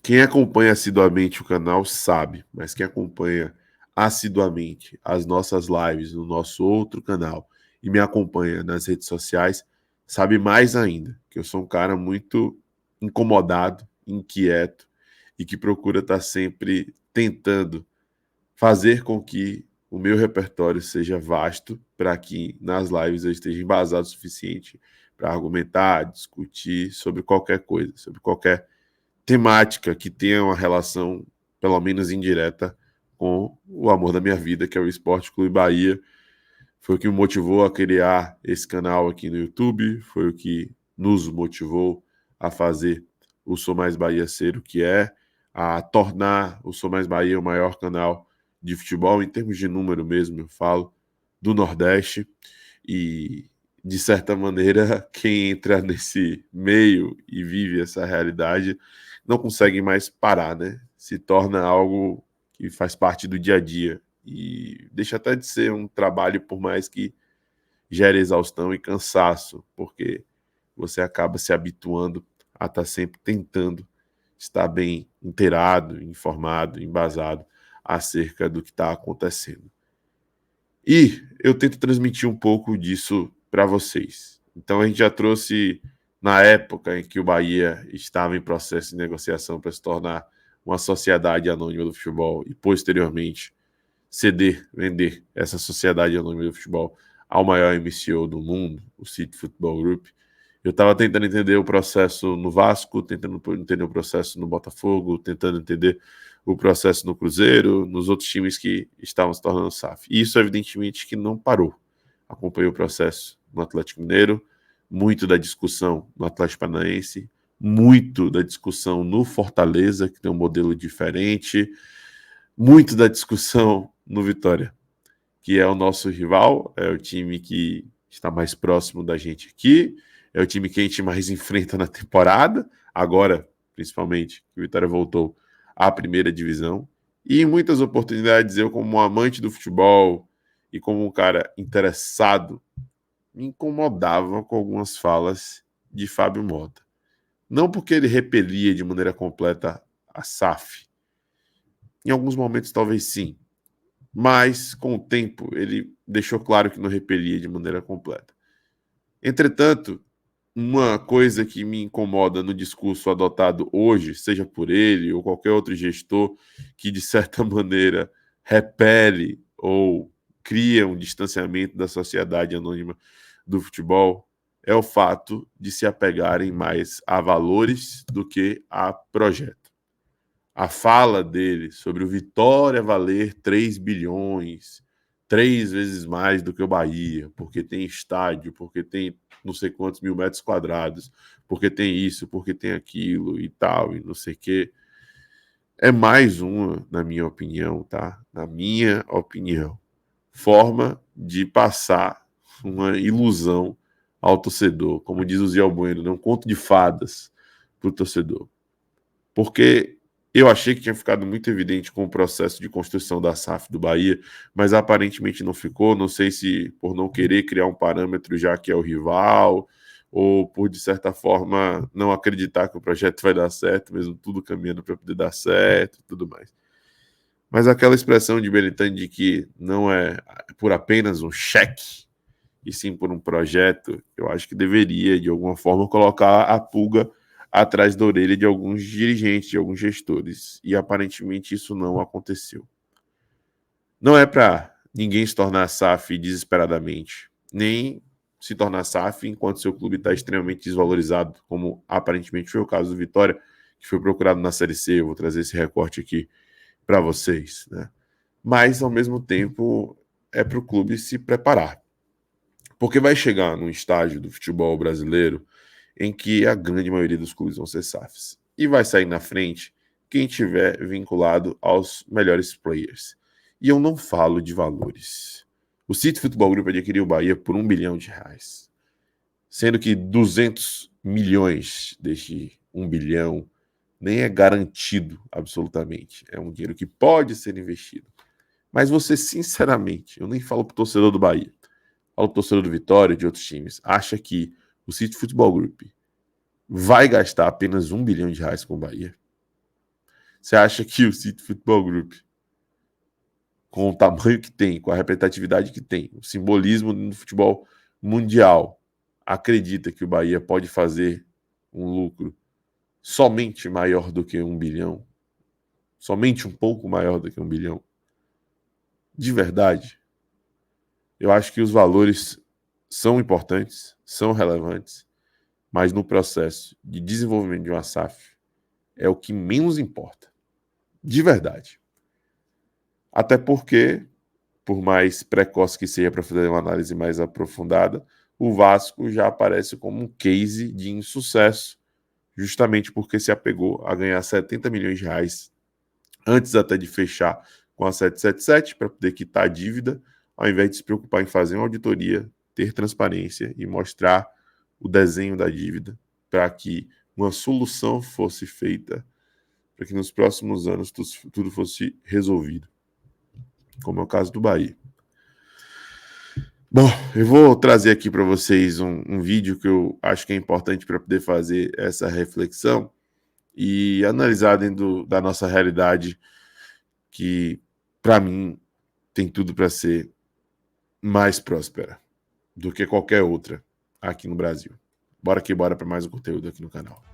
Quem acompanha assiduamente o canal sabe, mas quem acompanha assiduamente as nossas lives no nosso outro canal e me acompanha nas redes sociais, sabe mais ainda que eu sou um cara muito incomodado, inquieto e que procura estar sempre tentando fazer com que o meu repertório seja vasto para que nas lives eu esteja embasado o suficiente para argumentar, discutir sobre qualquer coisa, sobre qualquer temática que tenha uma relação, pelo menos indireta, com o amor da minha vida, que é o Esporte Clube Bahia. Foi o que me motivou a criar esse canal aqui no YouTube, foi o que nos motivou a fazer o Sou Mais Bahia ser o que é, a tornar o Sou Mais Bahia o maior canal de futebol, em termos de número mesmo, eu falo, do Nordeste. E, de certa maneira, quem entra nesse meio e vive essa realidade não consegue mais parar, né? Se torna algo que faz parte do dia a dia e deixa até de ser um trabalho, por mais que gere exaustão e cansaço, porque você acaba se habituando a estar sempre tentando estar bem inteirado, informado, embasado acerca do que está acontecendo. E eu tento transmitir um pouco disso para vocês. Então a gente já trouxe na época em que o Bahia estava em processo de negociação para se tornar uma sociedade anônima do futebol e posteriormente vender essa sociedade anônima do futebol ao maior MCO do mundo, o City Football Group. Eu estava tentando entender o processo no Vasco, tentando entender o processo no Botafogo, tentando entender o processo no Cruzeiro, nos outros times que estavam se tornando SAF. E isso, evidentemente, que não parou. Acompanhei o processo no Atlético Mineiro, muito da discussão no Atlético Paranaense, muito da discussão no Fortaleza, que tem um modelo diferente, muito da discussão no Vitória, que é o nosso rival, é o time que está mais próximo da gente aqui, é o time que a gente mais enfrenta na temporada, agora, principalmente, que o Vitória voltou à primeira divisão, e em muitas oportunidades eu, como um amante do futebol e como um cara interessado, me incomodava com algumas falas de Fábio Mota. Não porque ele repelia de maneira completa a SAF, em alguns momentos talvez sim, mas com o tempo ele deixou claro que não repelia de maneira completa. Entretanto, uma coisa que me incomoda no discurso adotado hoje, seja por ele ou qualquer outro gestor que de certa maneira repele ou cria um distanciamento da sociedade anônima do futebol, é o fato de se apegarem mais a valores do que a projeto. A fala dele sobre o Vitória valer 3 bilhões, 3 vezes mais do que o Bahia, porque tem estádio, porque tem não sei quantos mil metros quadrados, porque tem isso, porque tem aquilo e tal, e não sei o quê. É mais uma, na minha opinião, tá? Na minha opinião, forma de passar uma ilusão ao torcedor. Como diz o Zé Albueno, né? Um conto de fadas para o torcedor. Porque eu achei que tinha ficado muito evidente com o processo de construção da SAF do Bahia, mas aparentemente não ficou. Não sei se por não querer criar um parâmetro já que é o rival, ou por, de certa forma, não acreditar que o projeto vai dar certo, mesmo tudo caminhando para poder dar certo e tudo mais. Mas aquela expressão de Belintani de que não é por apenas um cheque, e sim por um projeto, eu acho que deveria, de alguma forma, colocar a pulga atrás da orelha de alguns dirigentes, de alguns gestores. E aparentemente isso não aconteceu. Não é para ninguém se tornar SAF desesperadamente, nem se tornar SAF enquanto seu clube está extremamente desvalorizado, como aparentemente foi o caso do Vitória, que foi procurado na Série C. Eu vou trazer esse recorte aqui para vocês, né? Mas, ao mesmo tempo, é para o clube se preparar. Porque vai chegar num estágio do futebol brasileiro em que a grande maioria dos clubes vão ser SAFs. E vai sair na frente quem tiver vinculado aos melhores players. E eu não falo de valores. O City Futebol Group adquiriu o Bahia por R$1 bilhão, sendo que 200 milhões deste 1 bilhão nem é garantido absolutamente. É um dinheiro que pode ser investido. Mas você, sinceramente, eu nem falo pro torcedor do Bahia, falo pro torcedor do Vitória e de outros times, acha que o City Futebol Group vai gastar apenas R$1 bilhão com o Bahia? Você acha que o City Football Group, com o tamanho que tem, com a representatividade que tem, o simbolismo no futebol mundial, acredita que o Bahia pode fazer um lucro somente maior do que 1 bilhão? Somente um pouco maior do que 1 bilhão? De verdade? Eu acho que os valores são importantes, são relevantes, mas no processo de desenvolvimento de uma SAF é o que menos importa. De verdade. Até porque, por mais precoce que seja para fazer uma análise mais aprofundada, o Vasco já aparece como um case de insucesso, justamente porque se apegou a ganhar 70 milhões de reais antes até de fechar com a 777 para poder quitar a dívida, ao invés de se preocupar em fazer uma auditoria, ter transparência e mostrar o desenho da dívida para que uma solução fosse feita, para que nos próximos anos tudo fosse resolvido, como é o caso do Bahia. Bom, eu vou trazer aqui para vocês um vídeo que eu acho que é importante para poder fazer essa reflexão e analisar dentro da nossa realidade, que, para mim, tem tudo para ser mais próspera do que qualquer outra aqui no Brasil. Bora que bora para mais um conteúdo aqui no canal.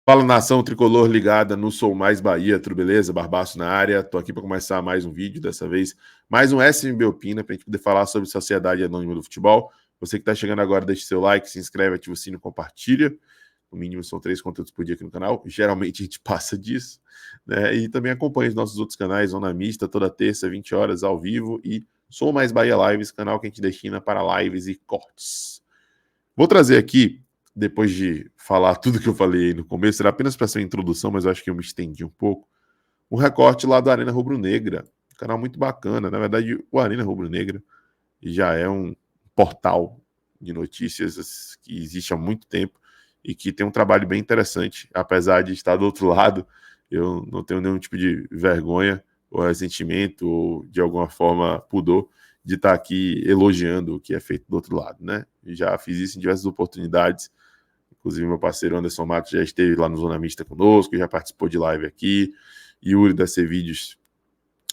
Fala, nação tricolor ligada no Sou Mais Bahia, tudo beleza? Barbaço na área, tô aqui para começar mais um vídeo, dessa vez mais um SMB Opina, para a gente poder falar sobre Sociedade Anônima do Futebol. Você que está chegando agora, deixa seu like, se inscreve, ativa o sino, compartilha. No mínimo são 3 conteúdos por dia aqui no canal, geralmente a gente passa disso, né? E também acompanha os nossos outros canais, Zona Mista, toda terça, 20 horas, ao vivo, e Sou Mais Bahia Lives, canal que a gente destina para lives e cortes. Vou trazer aqui, depois de falar tudo que eu falei aí no começo, era apenas para ser uma introdução, mas eu acho que eu me estendi um pouco, um recorte lá da Arena Rubro-Negra, um canal muito bacana. Na verdade, o Arena Rubro-Negra já é um portal de notícias que existe há muito tempo e que tem um trabalho bem interessante, apesar de estar do outro lado. Eu não tenho nenhum tipo de vergonha ou ressentimento ou, de alguma forma, pudor de estar aqui elogiando o que é feito do outro lado, né? Já fiz isso em diversas oportunidades, inclusive meu parceiro Anderson Matos já esteve lá no Zona Mista conosco, já participou de live aqui. Yuri da C-Vídeos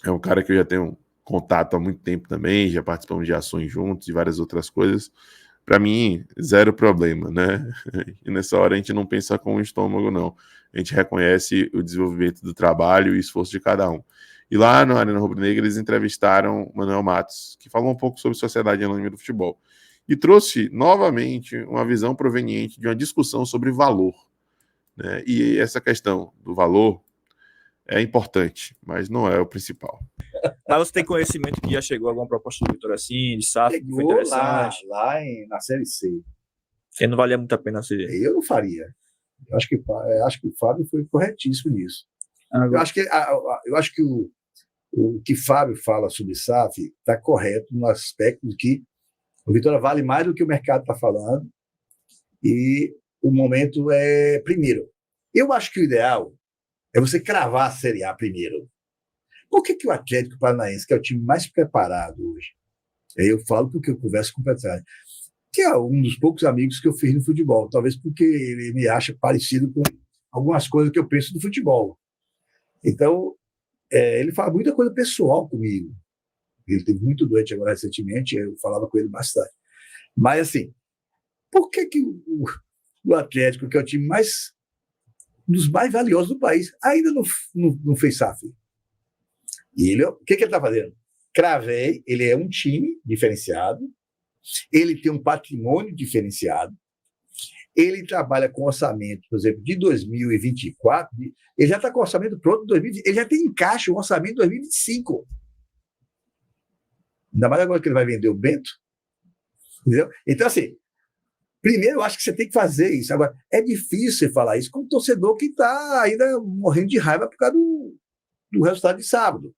é um cara que eu já tenho contato há muito tempo também, já participamos de ações juntos e várias outras coisas. Para mim, zero problema, né? E nessa hora a gente não pensa com o estômago, não. A gente reconhece o desenvolvimento do trabalho e o esforço de cada um. E lá na Arena Rubro-Negra eles entrevistaram o Manuel Matos, que falou um pouco sobre Sociedade Anônima do Futebol. E trouxe novamente uma visão proveniente de uma discussão sobre valor, né? E essa questão do valor é importante, mas não é o principal. Mas você tem conhecimento que já chegou alguma proposta do Vitória assim, de SAF, que foi interessante? Na Série C. E não valia muito a pena ser. Eu não faria. Eu acho que o Fábio foi corretíssimo nisso. Eu acho que o que Fábio fala sobre SAF está correto no aspecto de que o Vitória vale mais do que o mercado está falando e o momento é primeiro. Eu acho que o ideal é você cravar a Série A primeiro. Por que o Atlético Paranaense, que é o time mais preparado hoje, eu falo porque eu converso com o Petralha, que é um dos poucos amigos que eu fiz no futebol, talvez porque ele me acha parecido com algumas coisas que eu penso do futebol. Então, ele fala muita coisa pessoal comigo. Ele teve muito doente agora recentemente, eu falava com ele bastante. Mas, assim, por que o Atlético, que é o time um dos mais valiosos do país, ainda não fez SAF? E o que ele está fazendo? Cravei, ele é um time diferenciado, ele tem um patrimônio diferenciado, ele trabalha com orçamento, por exemplo, de 2024, ele já está com o orçamento pronto de 2020, ele já tem em caixa o orçamento de 2025. Ainda mais agora que ele vai vender o Bento. Entendeu? Então, assim, primeiro eu acho que você tem que fazer isso. Agora, é difícil você falar isso com um torcedor que está ainda morrendo de raiva por causa do resultado de sábado.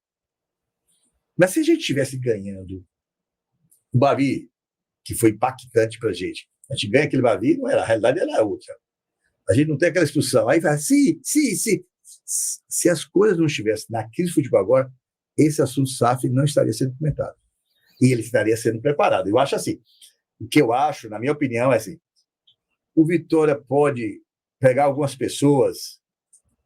Mas se a gente estivesse ganhando o Bavi, que foi impactante para a gente ganha aquele Bavi, não era, a realidade era outra. A gente não tem aquela expulsão. Aí vai, se as coisas não estivessem na crise de futebol agora, esse assunto SAF não estaria sendo comentado. E ele estaria sendo preparado. Eu acho assim, o que eu acho, na minha opinião, é assim, o Vitória pode pegar algumas pessoas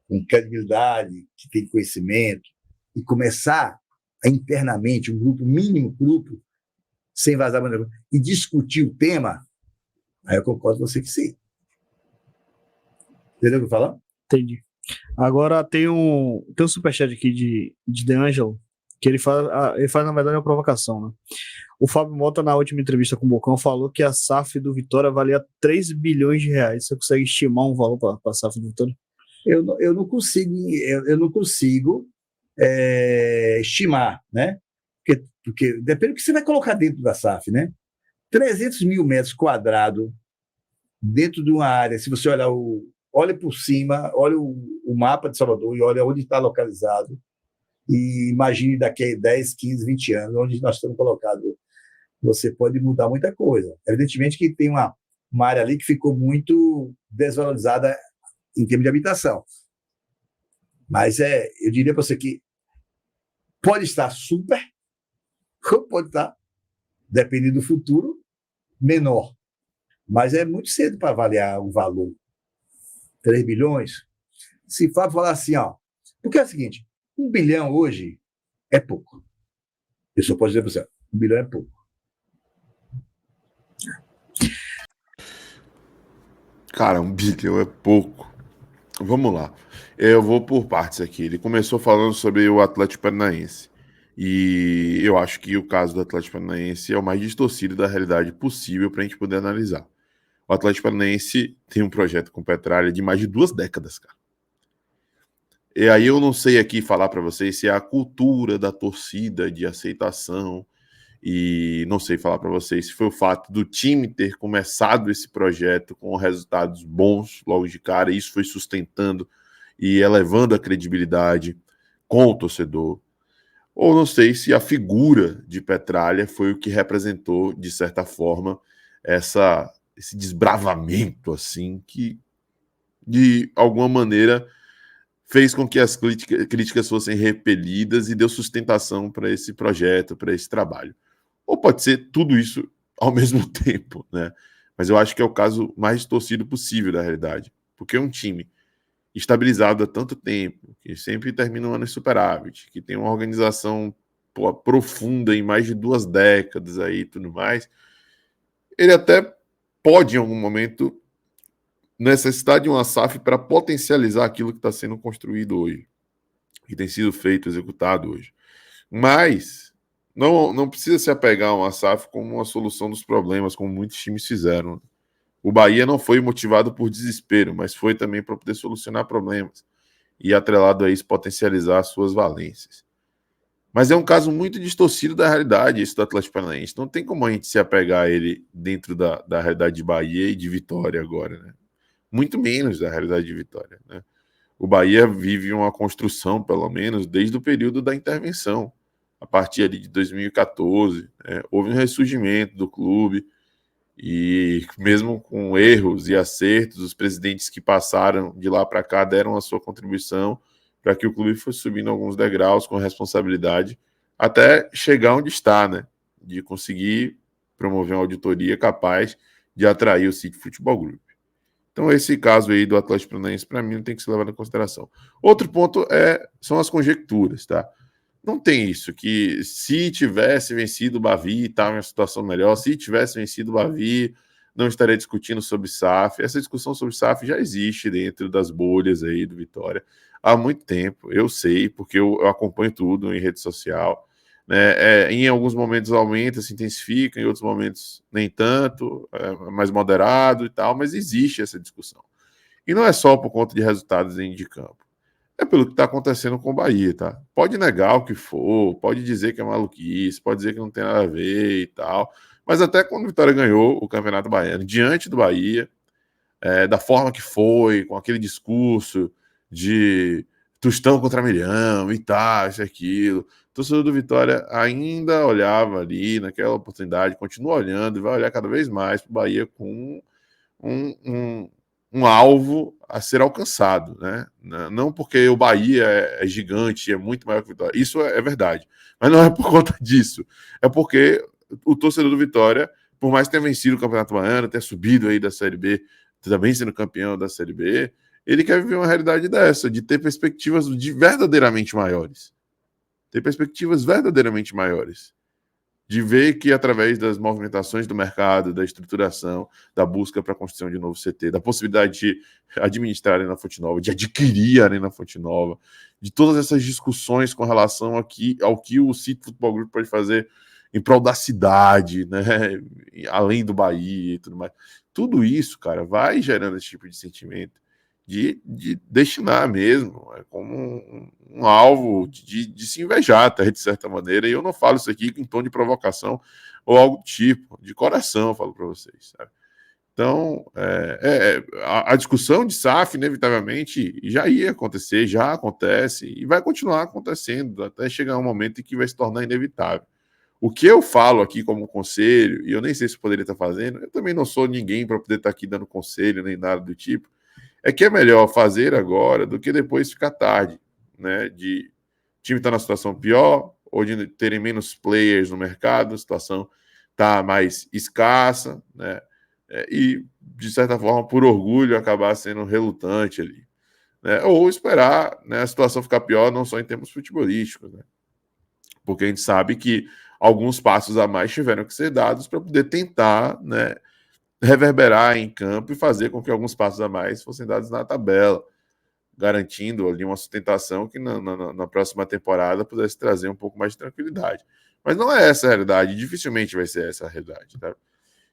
com credibilidade, que tem conhecimento, e começar internamente, mínimo grupo, sem vazar bandeira, e discutir o tema, aí eu concordo com você que sim. Entendeu o que eu falo? Entendi. Agora tem um superchat aqui de D'Angelo, que ele faz, na verdade, uma provocação, né? O Fábio Mota, na última entrevista com o Bocão, falou que a SAF do Vitória valia 3 bilhões de reais. Você consegue estimar um valor para a SAF do Vitória? Eu não consigo estimar, né? Porque depende do que você vai colocar dentro da SAF, né? 300 mil metros quadrados dentro de uma área, se você olha por cima, olha o mapa de Salvador e olha onde está localizado, e imagine daqui a 10, 15, 20 anos, onde nós estamos colocados, você pode mudar muita coisa. Evidentemente que tem uma área ali que ficou muito desvalorizada em termos de habitação. Mas eu diria para você que pode estar super, ou pode estar, dependendo do futuro, menor. Mas é muito cedo para avaliar o valor. 3 bilhões? Se for falar assim, porque é o seguinte, 1 bilhão hoje é pouco. Eu só posso dizer para você, 1 bilhão é pouco. Cara, 1 bilhão é pouco. Vamos lá. Eu vou por partes aqui. Ele começou falando sobre o Atlético Paranaense. E eu acho que o caso do Atlético Paranaense é o mais distorcido da realidade possível para a gente poder analisar. O Atlético Paranaense tem um projeto com Petralha de mais de 2 décadas, cara. E aí eu não sei aqui falar para vocês se é a cultura da torcida de aceitação, e não sei falar para vocês se foi o fato do time ter começado esse projeto com resultados bons logo de cara, e isso foi sustentando e elevando a credibilidade com o torcedor. Ou não sei se a figura de Petralha foi o que representou, de certa forma, esse desbravamento, assim, que de alguma maneira fez com que as críticas fossem repelidas e deu sustentação para esse projeto, para esse trabalho. Ou pode ser tudo isso ao mesmo tempo, né? Mas eu acho que é o caso mais distorcido possível da realidade. Porque um time estabilizado há tanto tempo, que sempre termina um ano em superávit, que tem uma organização profunda em mais de 2 décadas aí e tudo mais, ele até pode, em algum momento, necessitar de uma SAF para potencializar aquilo que está sendo construído hoje, que tem sido feito, executado hoje. Mas não precisa se apegar a uma SAF como uma solução dos problemas, como muitos times fizeram. O Bahia não foi motivado por desespero, mas foi também para poder solucionar problemas e, atrelado a isso, potencializar suas valências. Mas é um caso muito distorcido da realidade, isso do Atlético Paranaense. Não tem como a gente se apegar a ele dentro da realidade de Bahia e de Vitória agora, né? Muito menos da realidade de Vitória, né? O Bahia vive uma construção, pelo menos, desde o período da intervenção. A partir ali de 2014, houve um ressurgimento do clube, e mesmo com erros e acertos, os presidentes que passaram de lá para cá deram a sua contribuição para que o clube fosse subindo alguns degraus com responsabilidade, até chegar onde está, né? De conseguir promover uma auditoria capaz de atrair o City Futebol Group. Então, esse caso aí do Atlético Paranaense, para mim, não tem que ser levado em consideração. Outro ponto são as conjecturas, tá? Não tem isso, que se tivesse vencido o Bavi, estava em uma situação melhor, se tivesse vencido o Bavi, não estaria discutindo sobre SAF. Essa discussão sobre SAF já existe dentro das bolhas aí do Vitória há muito tempo. Eu sei, porque eu acompanho tudo em rede social, né? Em alguns momentos aumenta, se intensifica, em outros momentos nem tanto, mais moderado e tal, mas existe essa discussão. E não é só por conta de resultados dentro de campo. É pelo que está acontecendo com o Bahia, tá? Pode negar o que for, pode dizer que é maluquice, pode dizer que não tem nada a ver e tal, mas até quando o Vitória ganhou o Campeonato Baiano, diante do Bahia, da forma que foi, com aquele discurso de Tostão contra Milhão e tal, isso e aquilo, o torcedor do Vitória ainda olhava ali naquela oportunidade, continua olhando e vai olhar cada vez mais para o Bahia com um alvo a ser alcançado, né? Não porque o Bahia é gigante, é muito maior que o Vitória. Isso é verdade. Mas não é por conta disso. É porque o torcedor do Vitória, por mais que tenha vencido o Campeonato Baiano, ter subido aí da Série B, também sendo campeão da Série B, ele quer viver uma realidade dessa, de ter perspectivas verdadeiramente maiores. Ter perspectivas verdadeiramente maiores. De ver que através das movimentações do mercado, da estruturação, da busca para a construção de novo CT, da possibilidade de administrar a Arena Fonte Nova, de adquirir a Arena Fonte Nova, de todas essas discussões com relação ao que o City Futebol Group pode fazer em prol da cidade, né, além do Bahia e tudo mais. Tudo isso, cara, vai gerando esse tipo de sentimento de destinar mesmo, como um alvo de se invejar, até de certa maneira, e eu não falo isso aqui em tom de provocação ou algo do tipo, de coração eu falo para vocês, sabe? Então, a discussão de SAF, inevitavelmente, já ia acontecer, já acontece, e vai continuar acontecendo, até chegar um momento em que vai se tornar inevitável. O que eu falo aqui como conselho, e eu nem sei se eu poderia estar fazendo, eu também não sou ninguém para poder estar aqui dando conselho, nem nada do tipo, é que é melhor fazer agora do que depois ficar tarde, né? De o time estar na situação pior, ou de terem menos players no mercado, a situação está mais escassa, né? E, de certa forma, por orgulho, acabar sendo relutante ali. Né? Ou esperar, né, a situação ficar pior, não só em termos futebolísticos, né? Porque a gente sabe que alguns passos a mais tiveram que ser dados para poder tentar, né, reverberar em campo e fazer com que alguns passos a mais fossem dados na tabela, garantindo ali uma sustentação que na próxima temporada pudesse trazer um pouco mais de tranquilidade. Mas não é essa a realidade, dificilmente vai ser essa a realidade. Tá?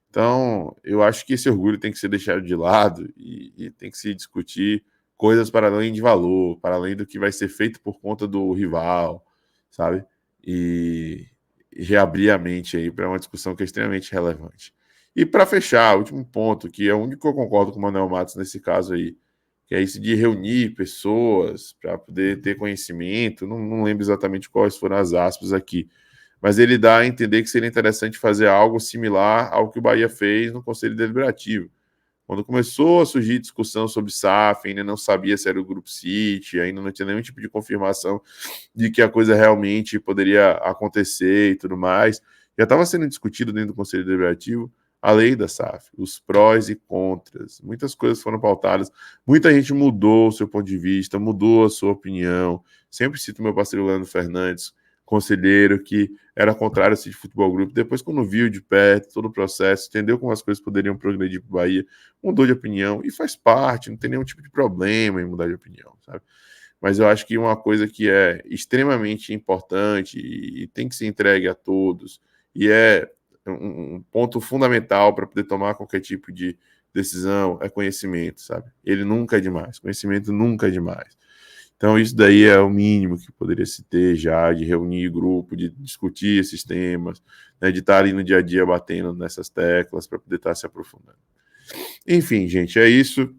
Então, eu acho que esse orgulho tem que ser deixado de lado e tem que se discutir coisas para além de valor, para além do que vai ser feito por conta do rival, sabe? E reabrir a mente aí para uma discussão que é extremamente relevante. E para fechar, o último ponto, que é o único que eu concordo com o Manuel Matos nesse caso aí, que é isso de reunir pessoas para poder ter conhecimento, não lembro exatamente quais foram as aspas aqui, mas ele dá a entender que seria interessante fazer algo similar ao que o Bahia fez no Conselho Deliberativo. Quando começou a surgir discussão sobre SAF, ainda não sabia se era o Grupo City, ainda não tinha nenhum tipo de confirmação de que a coisa realmente poderia acontecer e tudo mais. Já estava sendo discutido dentro do Conselho Deliberativo a lei da SAF, os prós e contras. Muitas coisas foram pautadas, muita gente mudou o seu ponto de vista, mudou a sua opinião. Sempre cito meu parceiro Leandro Fernandes, conselheiro, que era contrário ao City Futebol Group. Depois, quando viu de perto todo o processo, entendeu como as coisas poderiam progredir para o Bahia, mudou de opinião e faz parte, não tem nenhum tipo de problema em mudar de opinião, sabe? Mas eu acho que uma coisa que é extremamente importante e tem que ser entregue a todos, e é um ponto fundamental para poder tomar qualquer tipo de decisão, é conhecimento, sabe? Ele nunca é demais, conhecimento nunca é demais. Então, isso daí é o mínimo que poderia se ter já, de reunir grupo, de discutir esses temas, né, de estar ali no dia a dia batendo nessas teclas para poder estar se aprofundando. Enfim, gente, é isso.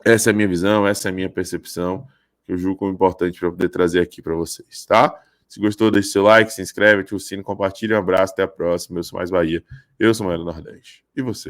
Essa é a minha visão, essa é a minha percepção, que eu julgo como importante para poder trazer aqui para vocês, tá? Se gostou, deixe seu like, se inscreve, ativa o sino, compartilha. Um abraço, até a próxima. Eu sou Mais Bahia. Eu sou Mauro Nordeste. E você?